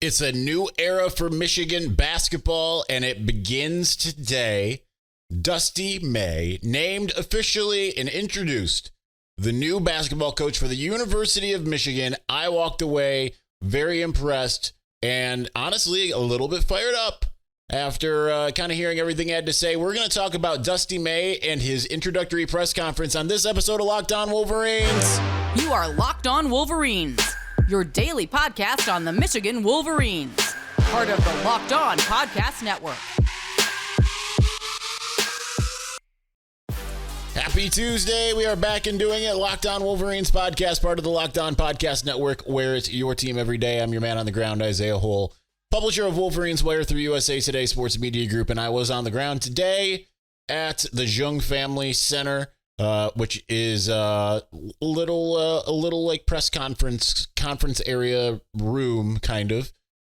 It's a new era for Michigan basketball, and it begins today. Dusty May, named officially and introduced the new basketball coach for the University of Michigan. I walked away very impressed and honestly a little bit fired up after kind of hearing everything he had to say. We're going to talk about Dusty May and his introductory press conference on this episode of Locked On Wolverines. You are Locked On Wolverines, your daily podcast on the Michigan Wolverines, part of the Locked On Podcast Network. Happy Tuesday. We are back and doing it. Locked On Wolverines podcast, part of the Locked On Podcast Network, where it's your team every day. I'm your man on the ground, Isaiah Hole, publisher of Wolverines Wire through USA Today Sports Media Group, and I was on the ground today at the Jung Family Center, which is a little like press conference area room, kind of,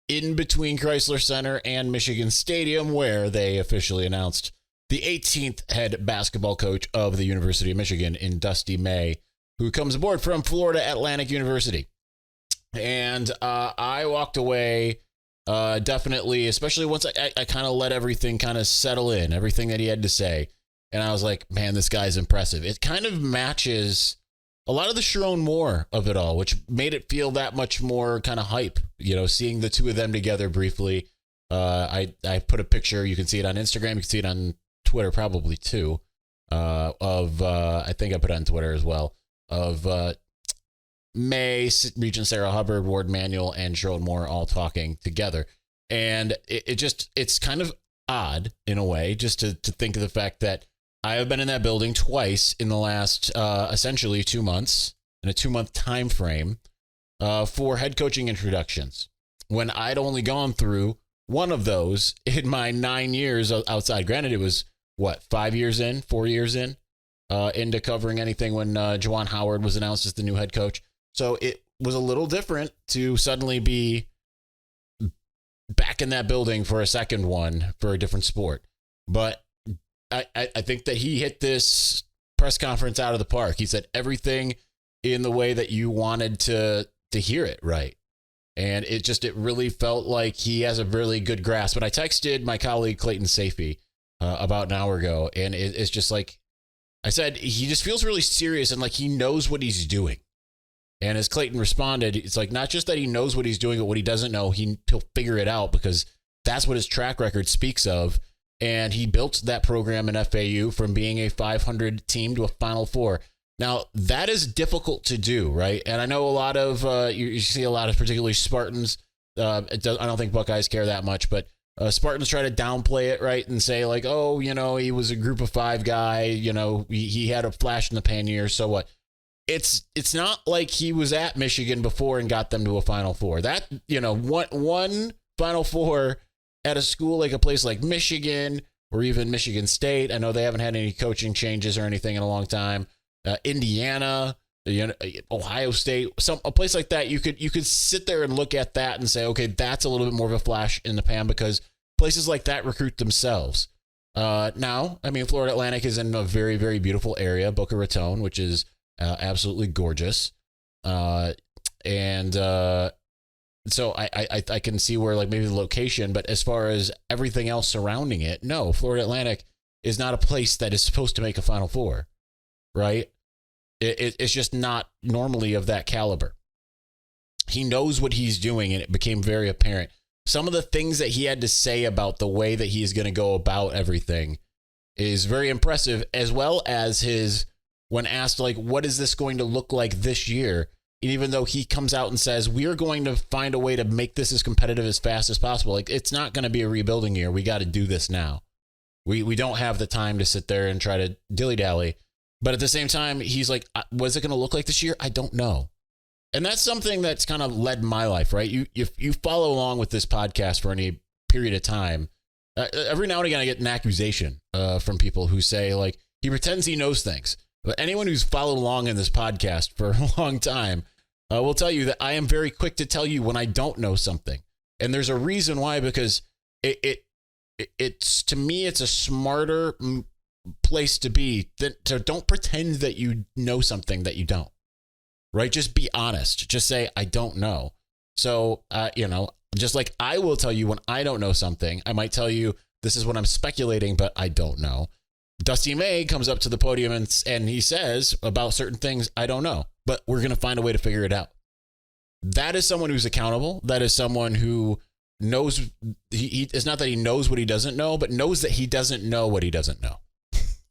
in between Chrysler Center and Michigan Stadium, where they officially announced the 18th head basketball coach of the University of Michigan in Dusty May, who comes aboard from Florida Atlantic University. And I walked away definitely, especially once I kind of let everything kind of settle in, everything that he had to say. And I was like, man, this guy's impressive. It kind of matches a lot of the Sharon Moore of it all, which made it feel that much more kind of hype, you know, seeing the two of them together briefly. I put a picture, you can see it on Instagram, you can see it on Twitter probably too, of I think I put it on Twitter as well, of May, Regent Sarah Hubbard, Ward Manuel, and Sharon Moore all talking together. And it's kind of odd in a way, just to think of the fact that I have been in that building twice in the last essentially 2 months, in a 2-month time frame, for head coaching introductions, when I'd only gone through one of those in my 9 years outside. Granted, it was 4 years in, into covering anything when Juwan Howard was announced as the new head coach. So it was a little different to suddenly be back in that building for a second one for a different sport. But I think that he hit this press conference out of the park. He said everything in the way that you wanted to hear it, right? And it really felt like he has a really good grasp. But I texted my colleague Clayton Safey about an hour ago, and it's just like I said, he just feels really serious and like he knows what he's doing. And as Clayton responded, it's like not just that he knows what he's doing, but what he doesn't know, he'll figure it out, because that's what his track record speaks of. And he built that program in FAU from being a 500 team to a Final Four. Now, that is difficult to do, right? And I know a lot of, you see a lot of particularly Spartans. I don't think Buckeyes care that much, but Spartans try to downplay it, right? And say like, oh, you know, he was a group of five guy, you know, he had a flash in the pan year, so what? It's not like he was at Michigan before and got them to a Final Four. That, you know, one Final Four at a school like a place like Michigan or even Michigan State. I know they haven't had any coaching changes or anything in a long time. Indiana, Ohio State, a place like that, you could sit there and look at that and say, okay, that's a little bit more of a flash in the pan, because places like that recruit themselves. Now, I mean, Florida Atlantic is in a very, very beautiful area, Boca Raton, which is absolutely gorgeous. So I can see where like maybe the location, but as far as everything else surrounding it, no, Florida Atlantic is not a place that is supposed to make a Final Four, right? It's just not normally of that caliber. He knows what he's doing, and it became very apparent. Some of the things that he had to say about the way that he's going to go about everything is very impressive, as well as his, when asked, like, what is this going to look like this year? And even though he comes out and says, we're going to find a way to make this as competitive as fast as possible. Like, it's not going to be a rebuilding year. We got to do this now. We don't have the time to sit there and try to dilly-dally. But at the same time, he's like, what's it going to look like this year? I don't know. And that's something that's kind of led my life, right? You follow along with this podcast for any period of time. Every now and again, I get an accusation from people who say, like, he pretends he knows things. But anyone who's followed along in this podcast for a long time will tell you that I am very quick to tell you when I don't know something. And there's a reason why, because it's to me, it's a smarter place to be. So don't pretend that you know something that you don't, right? Just be honest. Just say, I don't know. So, Just like I will tell you when I don't know something, I might tell you this is what I'm speculating, but I don't know. Dusty May comes up to the podium and he says about certain things, I don't know, but we're going to find a way to figure it out. That is someone who's accountable. That is someone who knows, it's not that he knows what he doesn't know, but knows that he doesn't know what he doesn't know.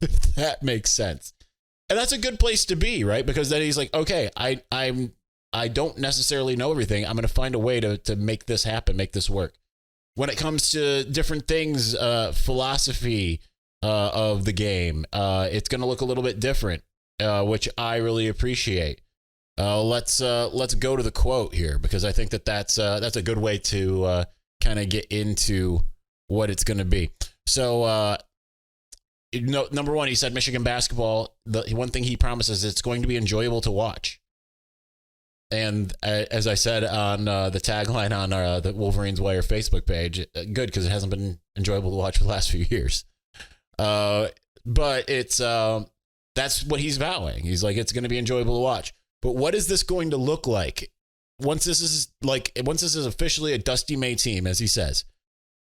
If that makes sense. And that's a good place to be, right? Because then he's like, okay, I don't necessarily know everything. I'm going to find a way to make this happen, make this work. When it comes to different things, philosophy of the game, it's going to look a little bit different, which I really appreciate. Let's go to the quote here, because I think that's a good way to kind of get into what it's going to be. So, number one, he said Michigan basketball, the one thing he promises, it's going to be enjoyable to watch. And as I said on the tagline on the Wolverines Wire Facebook page, good, because it hasn't been enjoyable to watch for the last few years. But it's that's what he's vowing. He's like, it's going to be enjoyable to watch. But what is this going to look like once this is officially a Dusty May team, as he says?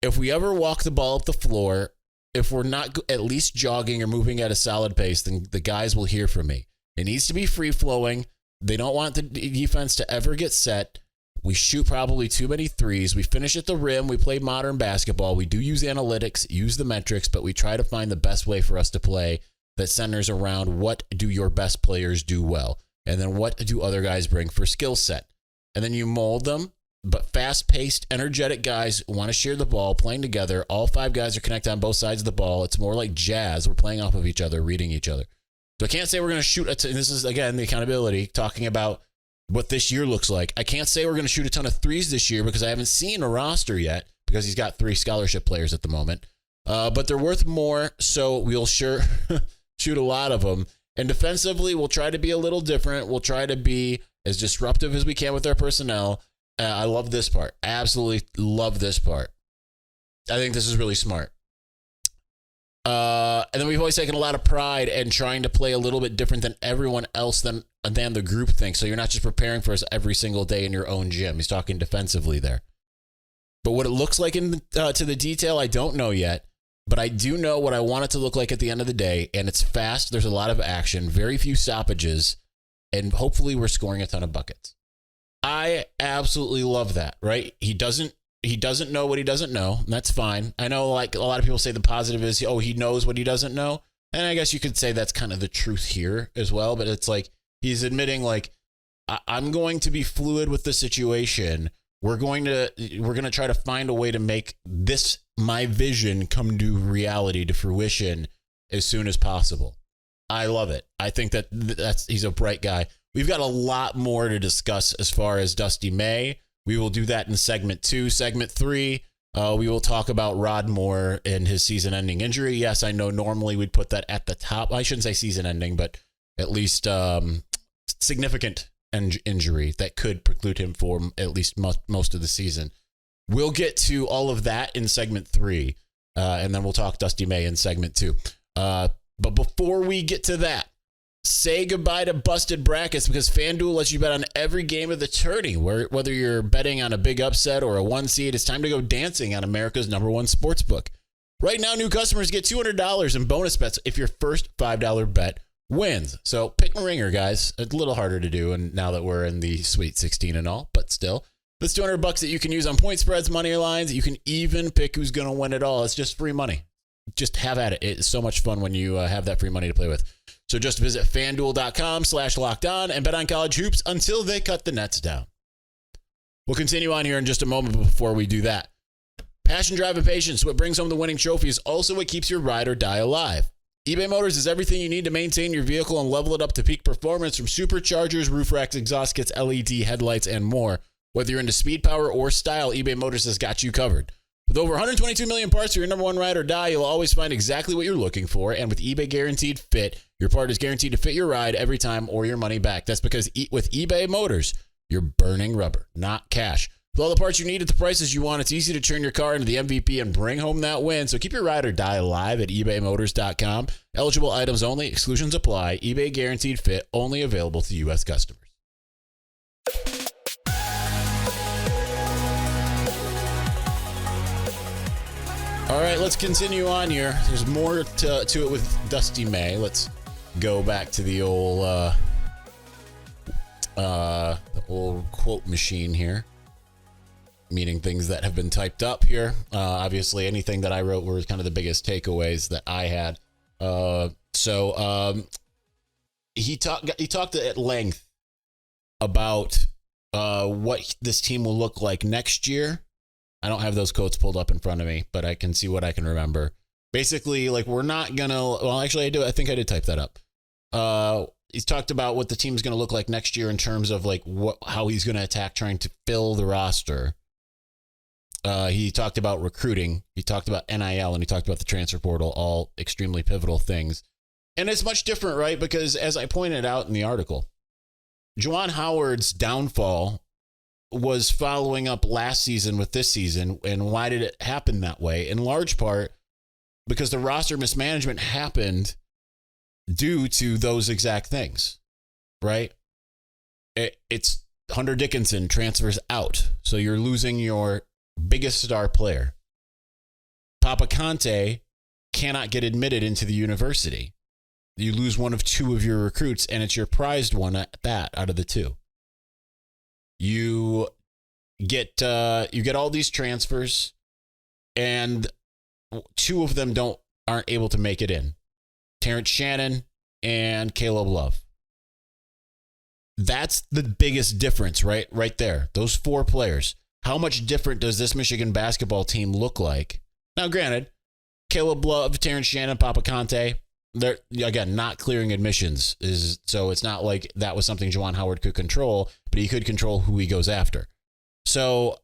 If we ever walk the ball up the floor, if we're not at least jogging or moving at a solid pace, then the guys will hear from me. It needs to be free flowing. They don't want the defense to ever get set. We shoot probably too many threes. We finish at the rim. We play modern basketball. We do use analytics, use the metrics, but we try to find the best way for us to play that centers around what do your best players do well, and then what do other guys bring for skill set. And then you mold them, but fast-paced, energetic guys who want to share the ball, playing together. All five guys are connected on both sides of the ball. It's more like jazz. We're playing off of each other, reading each other. So I can't say we're going to shoot this is, again, the accountability, talking about what this year looks like. I can't say we're going to shoot a ton of threes this year because I haven't seen a roster yet, because he's got 3 scholarship players at the moment. But they're worth more, so we'll sure shoot a lot of them. And defensively, we'll try to be a little different. We'll try to be as disruptive as we can with our personnel. I love this part. Absolutely love this part. I think this is really smart. And then we've always taken a lot of pride in trying to play a little bit different than everyone else than the group thinks. So you're not just preparing for us every single day in your own gym. He's talking defensively there. But what it looks like to the detail, I don't know yet. But I do know what I want it to look like at the end of the day. And it's fast. There's a lot of action, very few stoppages, and hopefully we're scoring a ton of buckets. I absolutely love that, right? He doesn't know what he doesn't know. And that's fine. I know, like, a lot of people say the positive is, he knows what he doesn't know. And I guess you could say that's kind of the truth here as well. But it's like he's admitting, like, I'm going to be fluid with the situation. We're going to try to find a way to make this, my vision, come to reality, to fruition as soon as possible. I love it. I think he's a bright guy. We've got a lot more to discuss as far as Dusty May. We will do that in segment 2. Segment 3, we will talk about Rod Moore and his season-ending injury. Yes, I know normally we'd put that at the top. I shouldn't say season-ending, but at least significant injury that could preclude him for at least most of the season. We'll get to all of that in segment 3, and then we'll talk Dusty May in segment 2. But before we get to that, say goodbye to busted brackets, because FanDuel lets you bet on every game of the tourney. Whether you're betting on a big upset or a 1 seed, it's time to go dancing on America's #1 sportsbook. Right now, new customers get $200 in bonus bets if your first $5 bet wins. So pick a ringer, guys. It's a little harder to do, and now that we're in the Sweet 16 and all, but still. That's $200 that you can use on point spreads, money lines. You can even pick who's going to win it all. It's just free money. Just have at it. It's so much fun when you have that free money to play with. So just visit FanDuel.com/lockedon and bet on college hoops until they cut the nets down. We'll continue on here in just a moment, but before we do that, passion, drive, and patience, what brings home the winning trophy, is also what keeps your ride or die alive. eBay Motors is everything you need to maintain your vehicle and level it up to peak performance, from superchargers, roof racks, exhaust kits, LED headlights, and more. Whether you're into speed, power, or style, eBay Motors has got you covered. With over 122 million parts for your #1 ride or die, you'll always find exactly what you're looking for. And with eBay Guaranteed Fit, your part is guaranteed to fit your ride every time or your money back. That's because with eBay Motors, you're burning rubber, not cash. With all the parts you need at the prices you want, it's easy to turn your car into the MVP and bring home that win. So keep your ride or die alive at ebaymotors.com. Eligible items only. Exclusions apply. eBay Guaranteed Fit, only available to U.S. customers. All right, let's continue on here. There's more to it with Dusty May. Let's go back to the old quote machine here, meaning things that have been typed up here. Obviously, anything that I wrote were kind of the biggest takeaways that I had. He talked at length about what this team will look like next year. I don't have those quotes pulled up in front of me, but I can see what I can remember. Basically, like, we're not gonna. Well, actually, I do. I think I did type that up. He's talked about what the team's going to look like next year in terms of like how he's going to attack trying to fill the roster. He talked about recruiting. He talked about NIL, and he talked about the transfer portal, all extremely pivotal things. And it's much different, right? Because as I pointed out in the article, Juwan Howard's downfall was following up last season with this season. And why did it happen that way? In large part because the roster mismanagement happened due to those exact things, right? It's Hunter Dickinson transfers out, so you're losing your biggest star player. Papa Conte cannot get admitted into the university. You lose one of two of your recruits, and it's your prized one at that out of the two. You get all these transfers, and two of them aren't able to make it in. Terrence Shannon and Caleb Love. That's the biggest difference, right there. Those four players. How much different does this Michigan basketball team look like? Now, granted, Caleb Love, Terrence Shannon, Papa Conte, they're, again, not clearing admissions. So it's not like that was something Juwan Howard could control, but he could control who he goes after. So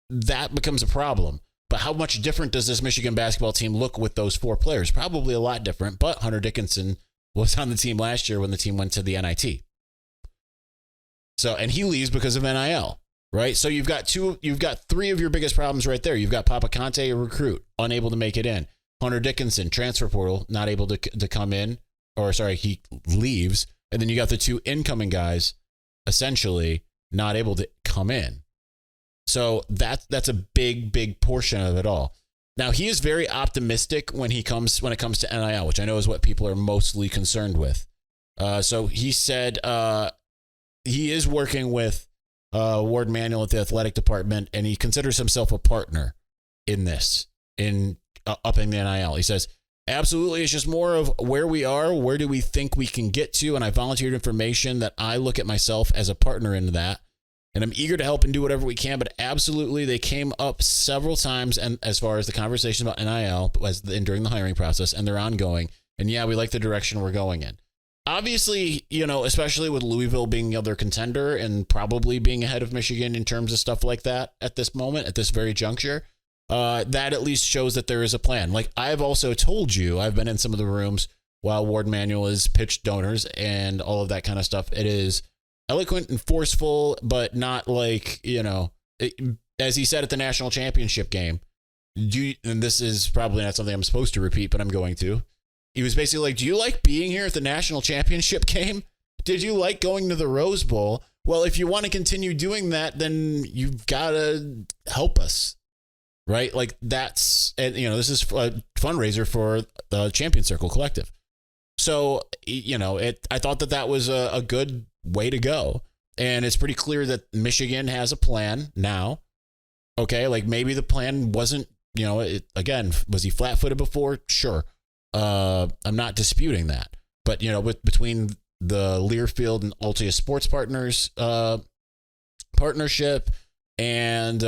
that becomes a problem. But how much different does this Michigan basketball team look with those four players? Probably a lot different, but Hunter Dickinson was on the team last year when the team went to the NIT. So, and he leaves because of NIL, right? So you've got three of your biggest problems right there. You've got Papa Conte, a recruit, unable to make it in. Hunter Dickinson, transfer portal, not able to come in, he leaves. And then you got the two incoming guys, essentially not able to come in. So that's a big portion of it all. Now, he is very optimistic when it comes to NIL, which I know is what people are mostly concerned with. So he said he is working with Ward Manuel at the athletic department, and he considers himself a partner in this, in upping the NIL. He says, absolutely, it's just more of where we are, where do we think we can get to, and I volunteered information that I look at myself as a partner in that. And I'm eager to help and do whatever we can, but absolutely, they came up several times, and as far as the conversation about NIL during the hiring process, and they're ongoing. And yeah, we like the direction we're going in. Obviously, especially with Louisville being the other contender and probably being ahead of Michigan in terms of stuff like that at this moment, at this very juncture, that at least shows that there is a plan. Like I've also told you, I've been in some of the rooms while Ward Manuel has pitched donors and all of that kind of stuff. It is eloquent and forceful, but not like, as he said at the national championship game, and this is probably not something I'm supposed to repeat, but I'm going to. He was basically like, do you like being here at the national championship game? Did you like going to the Rose Bowl? Well, if you want to continue doing that, then you've got to help us, right? Like this is a fundraiser for the Champion Circle Collective. So, I thought that was a good way to go. And it's pretty clear that Michigan has a plan now. Okay, like maybe the plan wasn't, was he flat-footed before? Sure. I'm not disputing that. But, between the Learfield and Altea Sports Partners partnership and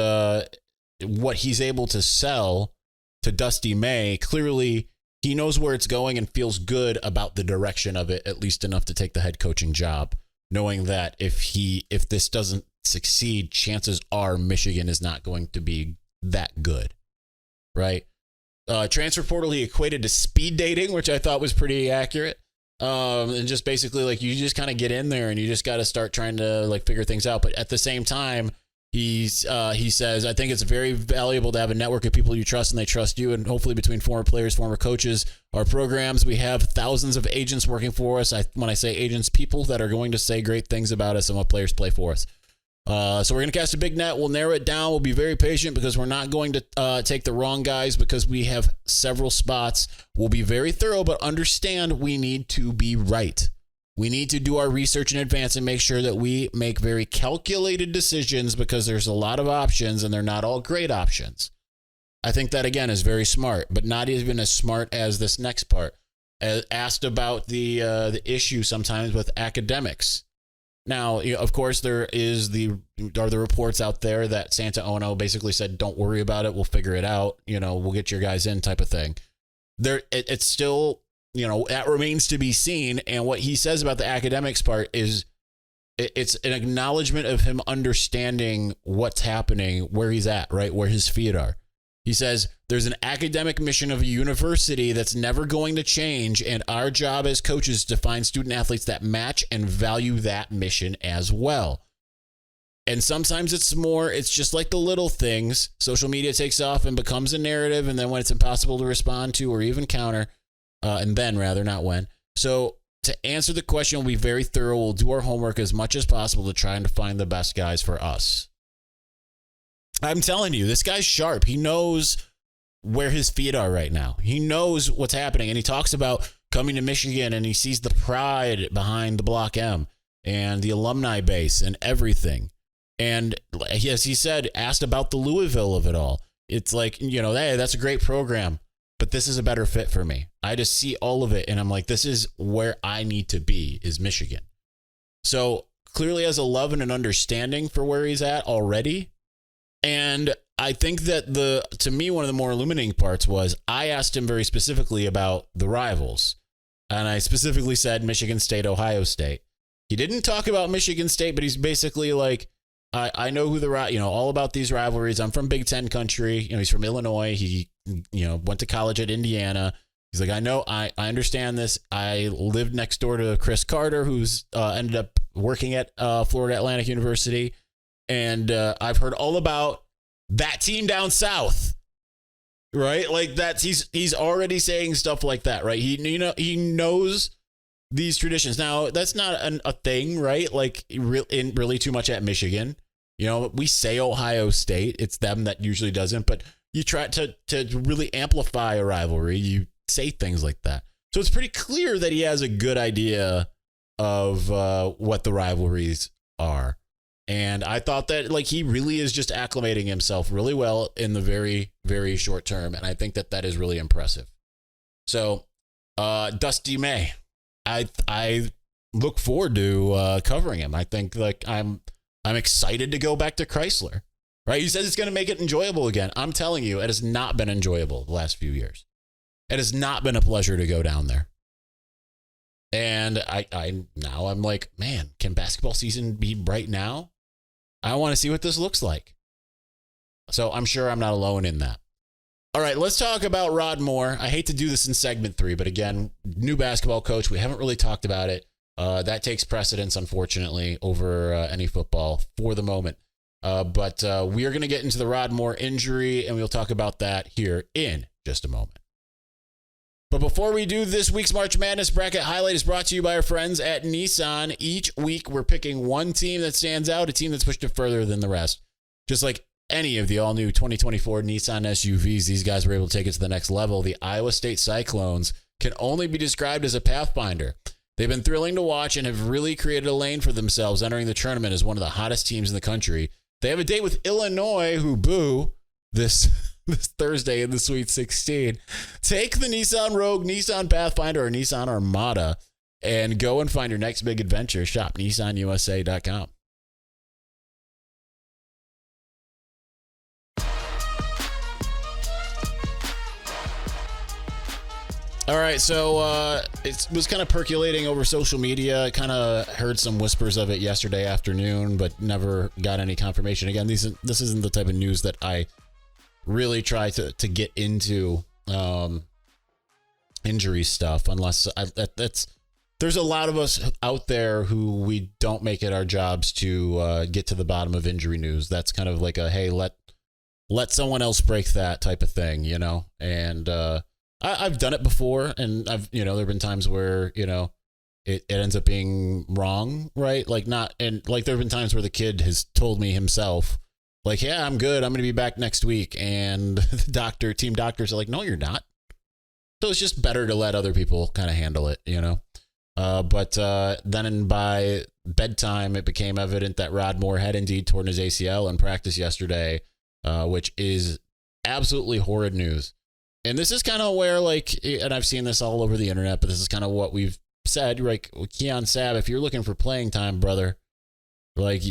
what he's able to sell to Dusty May, clearly he knows where it's going and feels good about the direction of it, at least enough to take the head coaching job, knowing that if this doesn't succeed, chances are Michigan is not going to be that good, right? Transfer portal, he equated to speed dating, which I thought was pretty accurate. And just basically like you just kind of get in there and you just got to start trying to like figure things out. But at the same time, he says, I think it's very valuable to have a network of people you trust and they trust you. And hopefully between former players, former coaches, our programs, we have thousands of agents working for us. When I say agents, people that are going to say great things about us and what players play for us. So we're going to cast a big net. We'll narrow it down. We'll be very patient because we're not going to take the wrong guys because we have several spots. We'll be very thorough, but understand we need to be right. We need to do our research in advance and make sure that we make very calculated decisions because there's a lot of options and they're not all great options. I think that, again, is very smart, but not even as smart as this next part. Asked about the issue sometimes with academics. Now, of course, there are the reports out there that Santa Ono basically said, don't worry about it. We'll figure it out. We'll get your guys in type of thing. It's still, that remains to be seen. And what he says about the academics part is it's an acknowledgement of him understanding what's happening, where he's at, right? Where his feet are. He says there's an academic mission of a university that's never going to change, and our job as coaches is to find student athletes that match and value that mission as well. And sometimes it's just like the little things. Social media takes off and becomes a narrative, and then when it's impossible to respond to or even counter, not when. So to answer the question, we'll be very thorough. We'll do our homework as much as possible to try and find the best guys for us. I'm telling you, this guy's sharp. He knows where his feet are right now. He knows what's happening. And he talks about coming to Michigan and he sees the pride behind the Block M and the alumni base and everything. And as he said, asked about the Louisville of it all. It's like, hey, that's a great program, but this is a better fit for me. I just see all of it. And I'm like, this is where I need to be, is Michigan. So clearly has a love and an understanding for where he's at already. And I think that to me, one of the more illuminating parts was I asked him very specifically about the rivals. And I specifically said Michigan State, Ohio State. He didn't talk about Michigan State, but he's basically like, I know who all about these rivalries. I'm from Big Ten country. He's from Illinois. He, went to college at Indiana. He's like, I understand this. I lived next door to Chris Carter, who's ended up working at Florida Atlantic University. And I've heard all about that team down south, right? Like he's already saying stuff like that, right? He knows these traditions. Now that's not a thing, right? Like really too much at Michigan. We say Ohio State, it's them that usually doesn't. But you try to really amplify a rivalry. You say things like that, so it's pretty clear that he has a good idea of what the rivalries are. And I thought that he really is just acclimating himself really well in the very, very short term. And I think that is really impressive. So Dusty May, I look forward to covering him. I think I'm excited to go back to Chrysler, right? He says it's going to make it enjoyable again. I'm telling you, it has not been enjoyable the last few years. It has not been a pleasure to go down there. And I'm like, man, can basketball season be right now? I want to see what this looks like. So I'm sure I'm not alone in that. All right, let's talk about Rod Moore. I hate to do this in segment 3, but again, new basketball coach. We haven't really talked about it. That takes precedence, unfortunately, over any football for the moment. But we are going to get into the Rod Moore injury, and we'll talk about that here in just a moment. But before we do, this week's March Madness Bracket Highlight is brought to you by our friends at Nissan. Each week, we're picking one team that stands out, a team that's pushed it further than the rest. Just like any of the all-new 2024 Nissan SUVs, these guys were able to take it to the next level. The Iowa State Cyclones can only be described as a Pathfinder. They've been thrilling to watch and have really created a lane for themselves, entering the tournament as one of the hottest teams in the country. They have a date with Illinois, who boo this Thursday in the Sweet 16. Take the Nissan Rogue, Nissan Pathfinder, or Nissan Armada and go and find your next big adventure. Shop nissanusa.com. All right, so it was kind of percolating over social media. I kind of heard some whispers of it yesterday afternoon, but never got any confirmation. Again, this isn't the type of news that I really try to get into injury stuff, unless there's a lot of us out there who we don't make it our jobs to get to the bottom of injury news. That's kind of like a, hey, let someone else break that type of thing, and I've done it before, and there have been times where, it ends up being wrong, right? Like not, and like there have been times where the kid has told me himself, like, yeah, I'm good. I'm going to be back next week. And the team doctors are like, no, you're not. So it's just better to let other people kind of handle it, But then by bedtime, it became evident that Rod Moore had indeed torn his ACL in practice yesterday, which is absolutely horrid news. And this is kind of where, like, and I've seen this all over the internet, but this is kind of what we've said, like, Keon Sabb, if you're looking for playing time, brother, like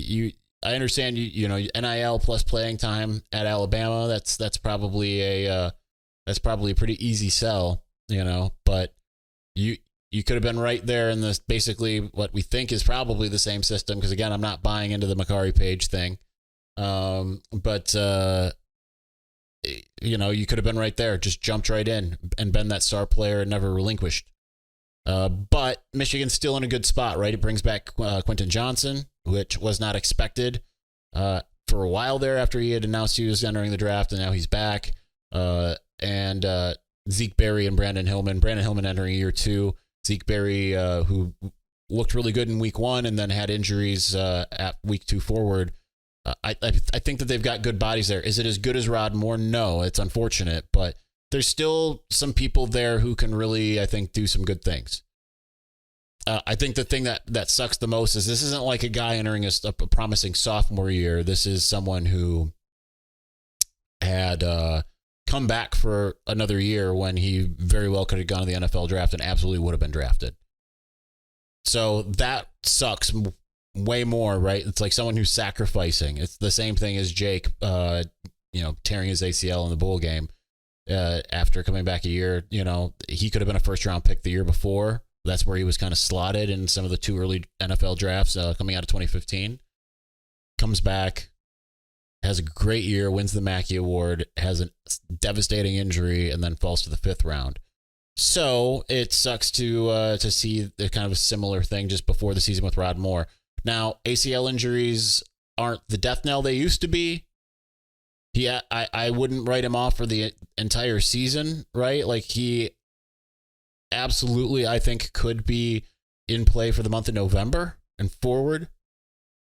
I understand NIL plus playing time at Alabama. That's probably a pretty easy sell, but you could have been right there in this, basically what we think is probably the same system. Cause again, I'm not buying into the Makari Page thing. But you could have been right there, just jumped right in and been that star player and never relinquished. But Michigan's still in a good spot, right? It brings back Quentin Johnson, which was not expected for a while there after he had announced he was entering the draft, and now he's back. And Zeke Berry and Brandon Hillman. Brandon Hillman entering year 2. Zeke Berry, who looked really good in week 1 and then had injuries at week 2 forward. I think that they've got good bodies there. Is it as good as Rod Moore? No, it's unfortunate, but there's still some people there who can really, I think, do some good things. I think the thing that sucks the most is this isn't like a guy entering a promising sophomore year. This is someone who had come back for another year when he very well could have gone to the NFL draft and absolutely would have been drafted. So that sucks way more, right? It's like someone who's sacrificing. It's the same thing as Jake, tearing his ACL in the bowl game after coming back a year. He could have been a first round pick the year before. That's where he was kind of slotted in some of the 2 early NFL drafts coming out of 2015. Comes back, has a great year, wins the Mackey Award, has a devastating injury, and then falls to the 5th round. So it sucks to see the kind of a similar thing just before the season with Rod Moore. Now, ACL injuries aren't the death knell they used to be. I wouldn't write him off for the entire season, right? Like he absolutely, I think, could be in play for the month of November and forward.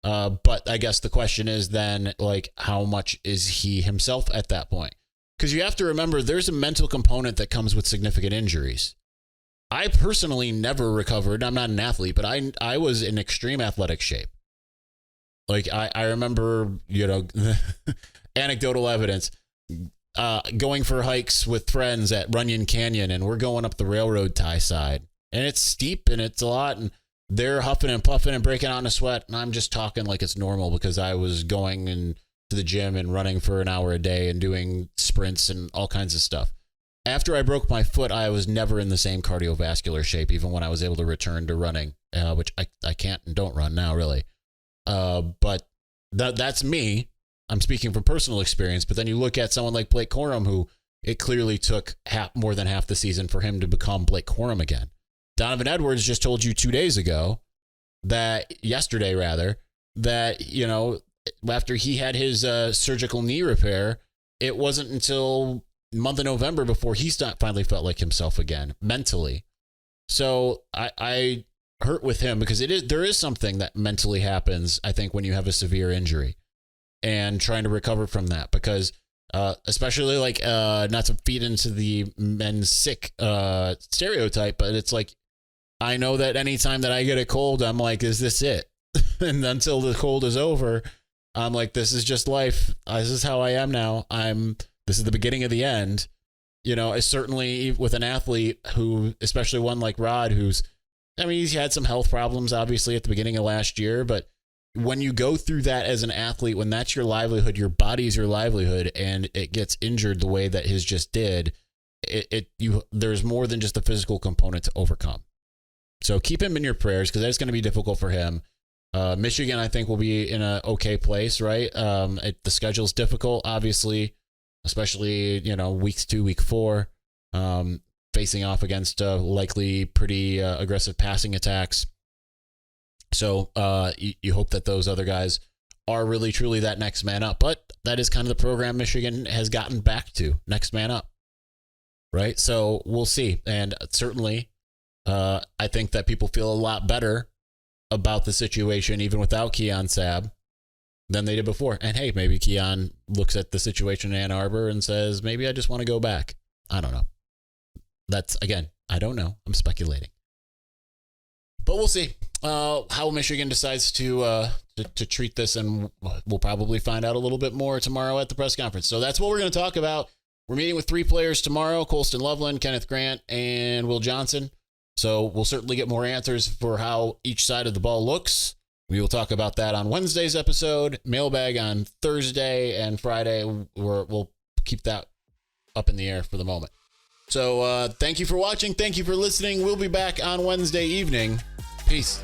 But I guess the question is then, like, how much is he himself at that point? Because you have to remember, there's a mental component that comes with significant injuries. I personally never recovered. I'm not an athlete, but I was in extreme athletic shape. Like I remember, anecdotal evidence, going for hikes with friends at Runyon Canyon, and we're going up the railroad tie side, and it's steep and it's a lot, and they're huffing and puffing and breaking out in a sweat, and I'm just talking like it's normal because I was going to the gym and running for an hour a day and doing sprints and all kinds of stuff. After I broke my foot, I was never in the same cardiovascular shape, even when I was able to return to running, which I can't and don't run now, really. But that's me. I'm speaking from personal experience. But then you look at someone like Blake Corum, who it clearly took more than half the season for him to become Blake Corum again. Donovan Edwards just told you yesterday, after he had his surgical knee repair, it wasn't until month of November before he finally felt like himself again mentally. So I hurt with him because there is something that mentally happens, I think, when you have a severe injury and trying to recover from that, because especially like not to feed into the men's sick stereotype, but it's like I know that anytime that I get a cold, I'm like, is this it? And until the cold is over, I'm like, this is just life. This is how I am now. This is the beginning of the end. Certainly with an athlete who, especially one like Rod, he's had some health problems, obviously, at the beginning of last year. But when you go through that as an athlete, when that's your livelihood, your body's your livelihood, and it gets injured the way that his just did, there's more than just the physical component to overcome. So keep him in your prayers, because that's going to be difficult for him. Michigan, I think, will be in a okay place, right? The schedule's difficult, obviously, especially, weeks 2, week 4, facing off against likely pretty aggressive passing attacks. So you hope that those other guys are really, truly that next man up. But that is kind of the program Michigan has gotten back to, next man up, right? So we'll see. And certainly I think that people feel a lot better about the situation, even without Keon Sabb, than they did before. And hey, maybe Keon looks at the situation in Ann Arbor and says, maybe I just want to go back. I don't know. That's, again, I don't know. I'm speculating. But we'll see how Michigan decides to treat this, and we'll probably find out a little bit more tomorrow at the press conference. So that's what we're going to talk about. We're meeting with 3 players tomorrow: Colston Loveland, Kenneth Grant, and Will Johnson. So we'll certainly get more answers for how each side of the ball looks. We will talk about that on Wednesday's episode, mailbag on Thursday, and Friday we'll keep that up in the air for the moment. So thank you for watching. Thank you for listening. We'll be back on Wednesday evening. Peace.